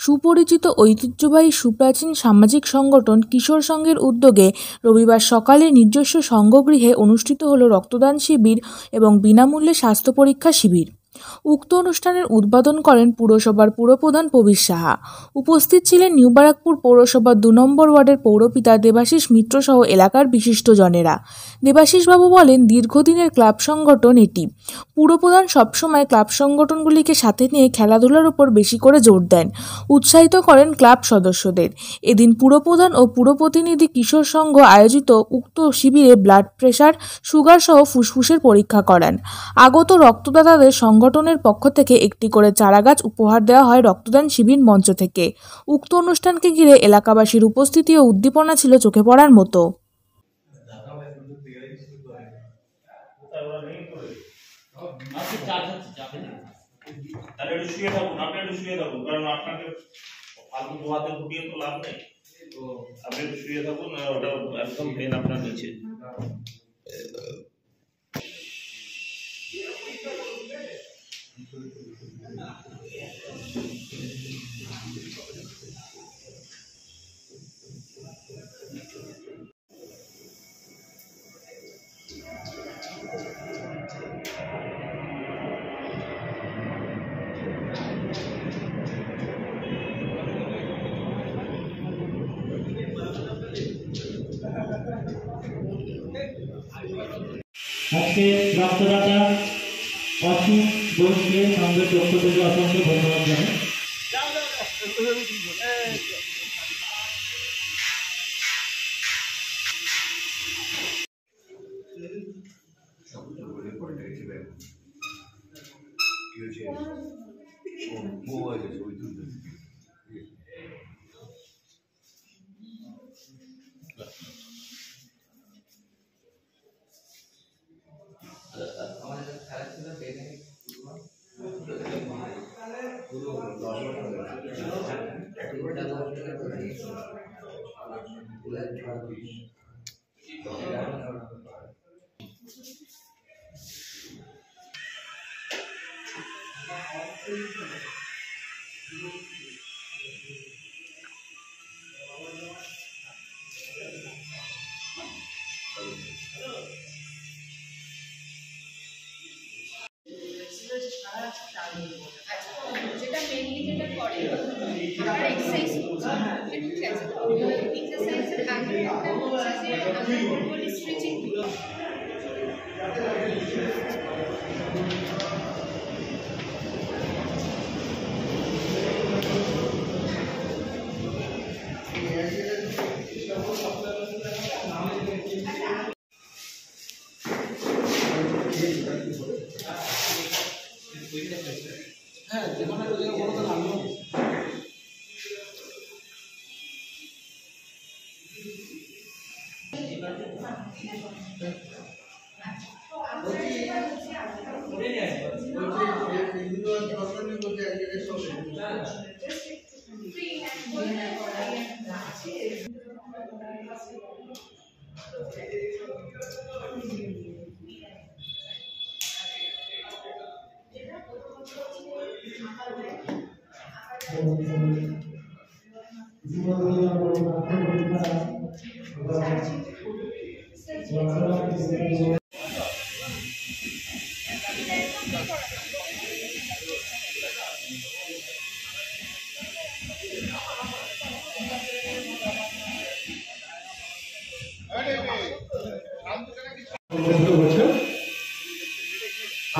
সুপরিচিত ঐতিহ্যবাহী সুপ্রাচীন সামাজিক সংগঠন কিশোর সংঘের উদ্যোগে রবিবার সকালে নিজস্ব সংঘগৃহে অনুষ্ঠিত হলো রক্তদান শিবির এবং বিনামূল্যে স্বাস্থ্য পরীক্ষা শিবির। উক্ত অনুষ্ঠানের উদ্বোধন করেন পুরসভার পুরপ্রধান প্রবীর সাহা। উপস্থিত ছিলেন নিউ ব্যারাকপুর পৌরসভার ২ নম্বর ওয়ার্ডের পৌরপিতা দেবাশিস মিত্র সহ এলাকার বিশিষ্টজনেরা। দেবাশিসবাবু বলেন, দীর্ঘদিনের ক্লাব সংগঠন এটি। পুরপ্রধান সবসময় ক্লাব সংগঠনগুলিকে সাথে নিয়ে খেলাধুলার উপর বেশি করে জোর দেন, উৎসাহিত করেন ক্লাব সদস্যদের। এদিন পুরপ্রধান ও পুরপ্রতিনিধি কিশোর সংঘ আয়োজিত উক্ত শিবিরে ব্লাড প্রেশার, সুগার সহ ফুসফুসের পরীক্ষা করান। আগত রক্তদাতাদের সংগঠনের পক্ষ থেকে একটি করে চারাগাছ উপহার দেওয়া হয় রক্তদান শিবির মঞ্চ থেকে। উক্ত অনুষ্ঠানকে ঘিরে এলাকাবাসীর উপস্থিতি ও উদ্দীপনা ছিল চোখে পড়ার মতো। আজকে রক্তদাতা অসীম ঘোষকে সংঘের পক্ষ থেকে অসংখ্য ধন্যবাদ জানাই। যেটা মেইনলি যেটা করে আমরা এক্সারসাইজ করছি, ঠিক আছে। এক্সারসাইজের আগে একটা হচ্ছে যে আমরা বলি স্ট্রেচিং। হ্যাঁ, যে কোনো একটা জায়গা বলো তাহলে আমিও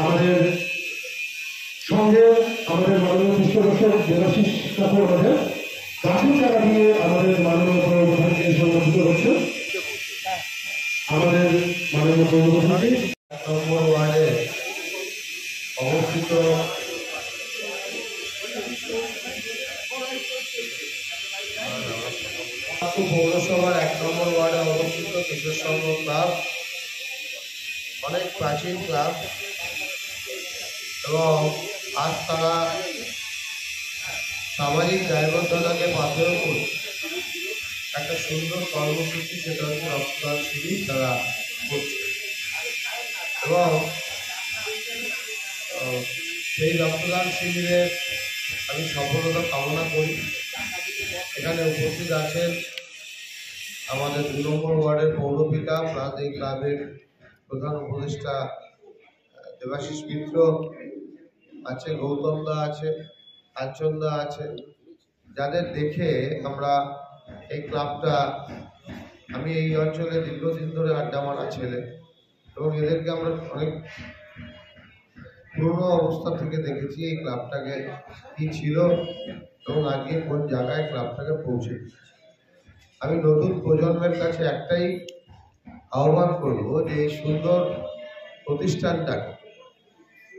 আমাদের সঙ্গে আমাদের মাননীয় পৃষ্ঠপোষক দেবাশিস কাকুর মধ্যে গাছের চারা দিয়ে আমাদের মাননীয় প্রধানকে সংগঠিত হচ্ছে। আমাদের মাননীয় প্রধানমন্ত্রী ১ নম্বর ওয়ার্ডে অবস্থিত পৌরসভার ১ নম্বর ওয়ার্ডে অবস্থিত কিশোর সংঘ ক্লাব অনেক প্রাচীন ক্লাব এবং আজ তারা সামাজিক দায়বদ্ধতাকে পাথেয় করে একটা সুন্দর কর্মসূচি, সেটা হচ্ছে রক্তদান শিবির তারা করছে এবং সেই রক্তদান শিবিরের আমি সফলতা কামনা করি। এখানে উপস্থিত আছেন আমাদের 2 নম্বর ওয়ার্ডের পৌরপিতা প্লাস এই ক্লাবের প্রধান উপদেষ্টা দেবাশিস মিত্র আছে, গৌতম দা আছে, কাঞ্চন দা আছে, যাদের দেখে আমরা এই ক্লাবটা, আমি এই অঞ্চলে দীর্ঘদিন ধরে আড্ডা মারা ছেলে এবং এদেরকে আমরা অনেক পুরনো অবস্থা থেকে দেখেছি এই ক্লাবটাকে কি ছিল এবং আজকে কোন জায়গায় ক্লাবটাকে পৌঁছে। আমি নতুন প্রজন্মের কাছে একটাই আহ্বান করব যে এই সুন্দর প্রতিষ্ঠানটাকে,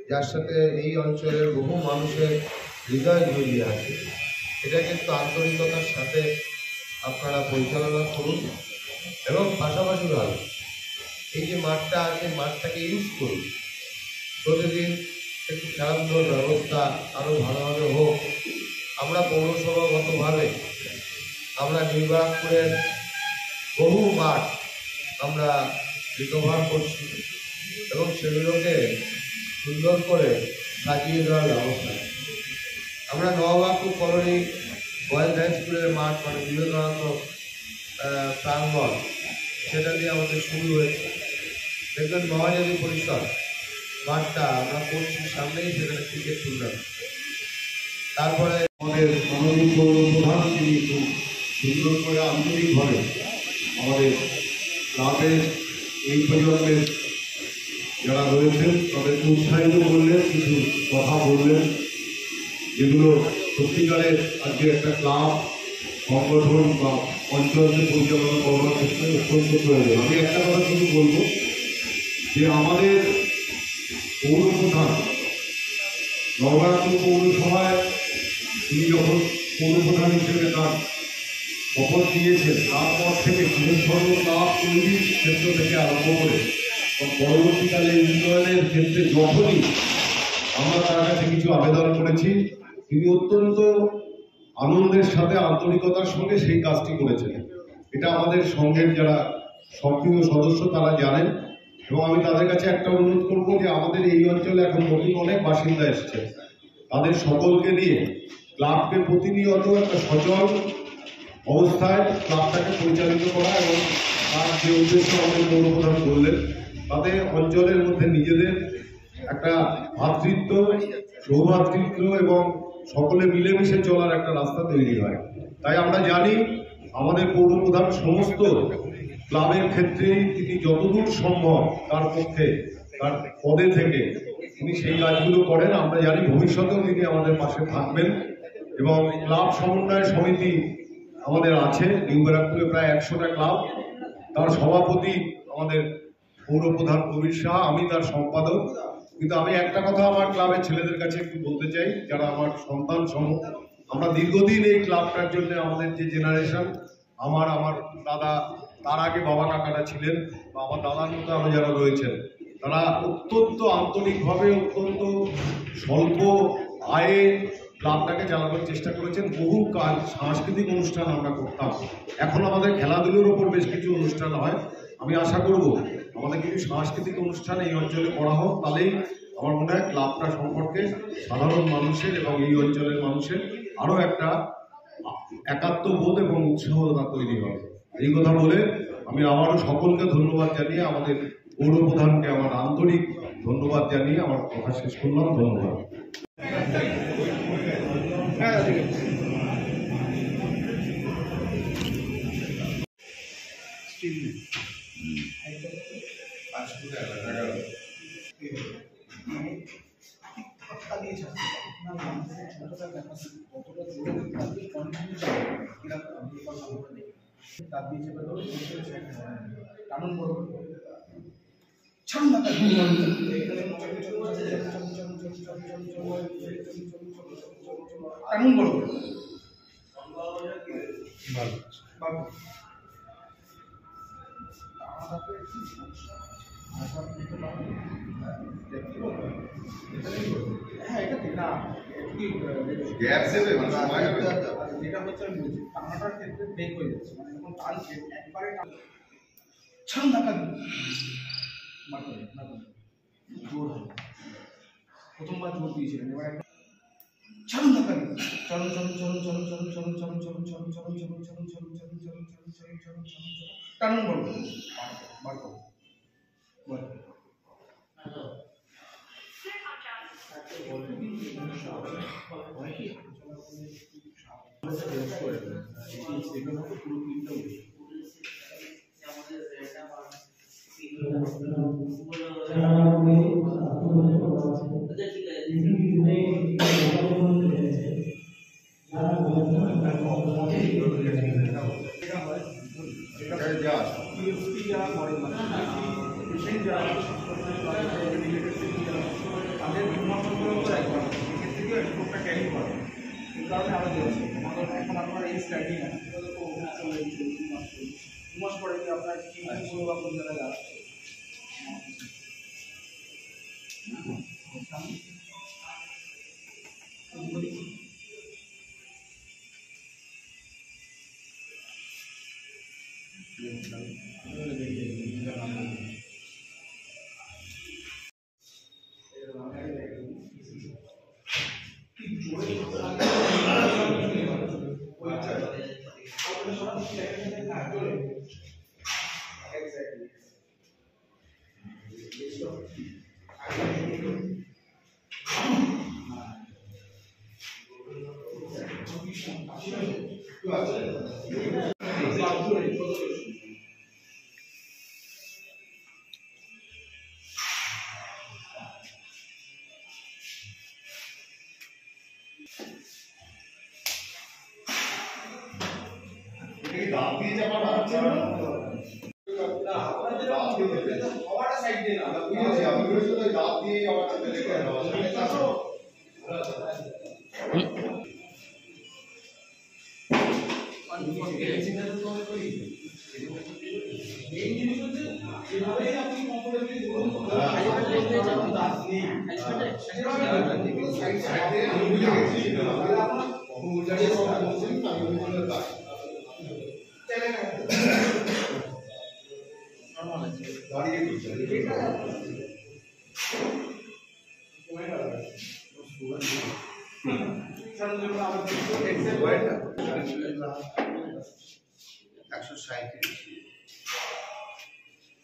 যার সাথে এই অঞ্চলের বহু মানুষের হৃদয় জড়িয়ে আছে, এটাকে একটু আন্তরিকতার সাথে আপনারা পরিচালনা করুন এবং পাশাপাশি ভালো এই যে মাঠটা আছে মাঠটাকে ইউজ করুন। প্রতিদিন একটু খেলাধুলোর ব্যবস্থা আরও ভালোভাবে হোক। আমরা পৌরসভাগতভাবে আমরা নির্বাচনের বহু মাঠ আমরা রিকভার করছি এবং সেগুলোকে সুন্দর করে সাজিয়ে দেওয়ার ব্যবস্থা। আমরা নবাবপুর কলোনি বয়েজ হাই স্কুলের মাঠ মানে বিবেকানন্দ প্রাঙ্গণ, সেটা দিয়ে আমাদের শুরু হয়েছে। দেখবেন মহাজাতি পরিষদ মাঠটা আমরা করছি, সামনেই সেখানে ক্রিকেট টুর্নামেন্ট। তারপরে আমাদের মাননীয় পৌর প্রধান তিনি খুব সুন্দর করে আন্তরিকভাবে আমাদের ক্লাবের এই প্রজন্মের যারা রয়েছেন তাদেরকে উৎসাহিত করলেন, কিছু কথা বললেন যেগুলো সত্যিকারের আজকে একটা ক্লাব সংগঠন বা অঞ্চলকে পরিচালনা করবার ক্ষেত্রে অত্যন্ত প্রয়োজন। আমি একটা কথা শুধু বলবো যে আমাদের পৌর প্রধান নবরাত্র পৌরসভায় তিনি যখন পৌরপ্রধান হিসেবে তার শপথ নিয়েছেন, তারপর থেকে বিশেষভাবে ক্লাব তৈরির ক্ষেত্র থেকে আরম্ভ করে পরবর্তীকালে উন্নয়নের ক্ষেত্রে যখনই আমরা তার কাছে কিছু আবেদন করেছি, তিনি অত্যন্ত আনন্দের সাথে আন্তরিকতার সঙ্গে সেই কাজটি করেছেন। এটা আমাদের সঙ্গের যারা সক্রিয় সদস্য তারা জানেন এবং আমি তাদের কাছে একটা অনুরোধ করবো যে আমাদের এই অঞ্চলে এখন নতুন অনেক বাসিন্দা এসছে, তাদের সকলকে নিয়ে ক্লাবকে প্রতিনিয়ত একটা সচল অবস্থায় ক্লাবটাকে পরিচালিত করা এবং তার যে উদ্দেশ্য আমাদের পৌরপ্রধান বললেন তাতে অঞ্চলের মধ্যে নিজেদের একটা ভ্রাতৃত্ব, সৌভ্রাতৃত্ব এবং সকলে মিলেমিশে চলার একটা রাস্তা তৈরি হয়। তাই আমরা জানি আমাদের পৌরপ্রধান সমস্ত ক্লাবের ক্ষেত্রেই তিনি যতদূর সম্ভব তার পক্ষে তার পদে থেকে তিনি সেই কাজগুলো করেন। আমরা জানি ভবিষ্যতেও তিনি আমাদের পাশে থাকবেন এবং ক্লাব সমন্বয় সমিতি আমাদের আছে নিউ ব্যারাকপুরে প্রায় 100টা ক্লাব, তার সভাপতি আমাদের পৌরপ্রধান কবির শাহ, আমি তার সম্পাদক। কিন্তু আমি একটা কথা আমার ক্লাবের ছেলেদের কাছে একটু বলতে চাই, যারা আমার সন্তান সম, আমরা দীর্ঘদিন এই ক্লাবটার জন্য আমাদের যে জেনারেশন, আমার দাদা, তার আগে বাবা কাকারা ছিলেন বা আমার দাদার মতো আরো যারা রয়েছেন, তারা অত্যন্ত আন্তরিকভাবে অত্যন্ত স্বল্প আয়ে ক্লাবটাকে চালানোর চেষ্টা করেছেন। বহু কাজ সাংস্কৃতিক অনুষ্ঠান আমরা করতাম, এখন আমাদের খেলাধুলোর ওপর বেশ কিছু অনুষ্ঠান হয়। আমি আশা করব আমাদের কিছু সাংস্কৃতিক অনুষ্ঠান এই অঞ্চলে করা হোক, তাহলেই আমার মনে হয় ক্লাবটা সম্পর্কে সাধারণ মানুষের এবং এই অঞ্চলের মানুষের আরও একটা একাত্মবোধ এবং উৎসাহতা তৈরি হবে। এই কথা বলে আমি আবারও সকলকে ধন্যবাদ জানিয়ে, আমাদের পৌরপ্রধানকে আমার আন্তরিক ধন্যবাদ জানিয়ে আমার কথা শেষ করলাম। ধন্যবাদ। গ্যাপ দেবে মানে সময় হবে, যেটা হচ্ছে টানাটার ক্ষেত্রে ব্রেক হয়ে যাচ্ছে, মানে যখন টানছে একবারে ছান ধাক্কা জোর হবে। প্রথমবার জোর দিয়েছিলেন, এবার ছাড়ুন ধাক্কা দিন, চলুন চলুন চলুন চলুন চলুন চলুন চলুন চলুন চলুন চলুন চলুন চলুন চলুন চলুন চলুন চলুন চলুন চলুন চলুন টানুন, বল বার করুন বল। এখন আপনার এই স্টাডি না, দু মাস পরে আপনার কি জায়গায় আসছে।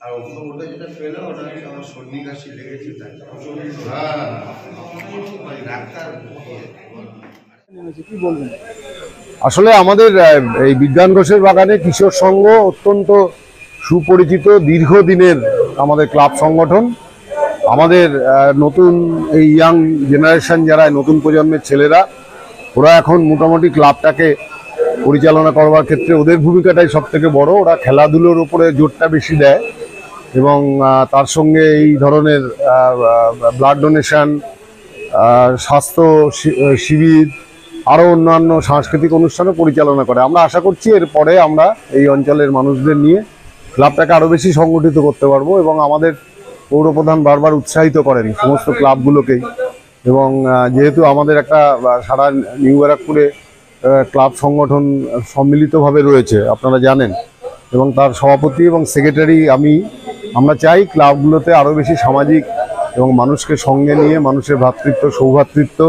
আর ওটা যেটা পেলো ওটা হচ্ছে আমার সর্দি কাশি লেগেছে, তাই ডাক্তার। আসলে আমাদের এই বিজ্ঞান ঘোষের বাগানে কিশোর সংঘ অত্যন্ত সুপরিচিত দীর্ঘদিনের আমাদের ক্লাব সংগঠন। আমাদের নতুন এই ইয়াং জেনারেশন যারা নতুন প্রজন্মের ছেলেরা, ওরা এখন মোটামুটি ক্লাবটাকে পরিচালনা করবার ক্ষেত্রে ওদের ভূমিকাটাই সব থেকে বড়। ওরা খেলাধুলোর উপরে জোরটা বেশি দেয় এবং তার সঙ্গে এই ধরনের ব্লাড ডোনেশন, স্বাস্থ্য শিবির, আরও অন্যান্য সাংস্কৃতিক অনুষ্ঠানও পরিচালনা করে। আমরা আশা করছি এরপরে আমরা এই অঞ্চলের মানুষদের নিয়ে ক্লাবটাকে আরও বেশি সংগঠিত করতে পারবো এবং আমাদের পৌরপ্রধান বারবার উৎসাহিত করেন সমস্ত ক্লাবগুলোকেই। এবং যেহেতু আমাদের একটা সারা নিউ ব্যারাকপুরে ক্লাব সংগঠন সম্মিলিতভাবে রয়েছে আপনারা জানেন, এবং তার সভাপতি এবং সেক্রেটারি আমরা চাই ক্লাবগুলোতে আরও বেশি সামাজিক এবং মানুষকে সঙ্গে নিয়ে মানুষের ভ্রাতৃত্ব, সৌভ্রাতৃত্ব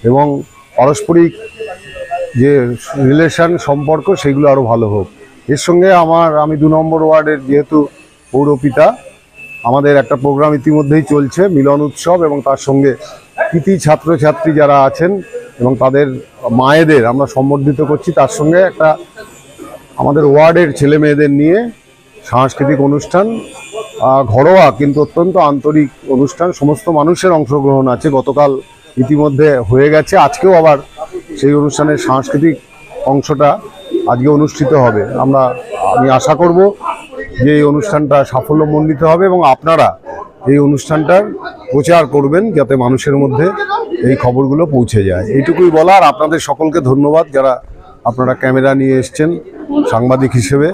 এবং পারস্পরিক যে রিলেশন সম্পর্ক সেগুলো আরও ভালো হোক। এর সঙ্গে আমি 2 নম্বর ওয়ার্ডের যেহেতু পৌরপিতা, আমাদের একটা প্রোগ্রাম ইতিমধ্যেই চলছে মিলন উৎসব, এবং তার সঙ্গে কৃতি ছাত্রছাত্রী যারা আছেন এবং তাদের মায়েদের আমরা সম্বর্ধিত করছি। তার সঙ্গে একটা আমাদের ওয়ার্ডের ছেলে মেয়েদের নিয়ে সাংস্কৃতিক অনুষ্ঠান, ঘরোয়া কিন্তু অত্যন্ত আন্তরিক অনুষ্ঠান, সমস্ত মানুষের অংশগ্রহণ আছে। গতকাল ইতিমধ্যে হয়ে গেছে, আজকেও আবার সেই অনুষ্ঠানের সাংস্কৃতিক অংশটা আজকে অনুষ্ঠিত হবে। আমি আশা করব যে এই অনুষ্ঠানটা সাফল্যমণ্ডিত হবে এবং আপনারা এই অনুষ্ঠানটার প্রচার করবেন যাতে মানুষের মধ্যে এই খবরগুলো পৌঁছে যায়। এইটুকুই বলা। আর আপনাদের সকলকে ধন্যবাদ যারা আপনারা ক্যামেরা নিয়ে এসছেন সাংবাদিক হিসেবে,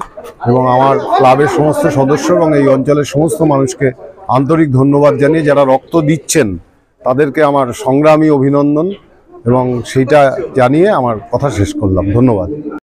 এবং আমার ক্লাবের সমস্ত সদস্য এবং এই অঞ্চলের সমস্ত মানুষকে আন্তরিক ধন্যবাদ জানিয়ে যারা রক্ত দিচ্ছেন তাদেরকে আমার সংগ্রামী অভিনন্দন এবং সেইটা জানিয়ে আমার কথা শেষ করলাম। ধন্যবাদ।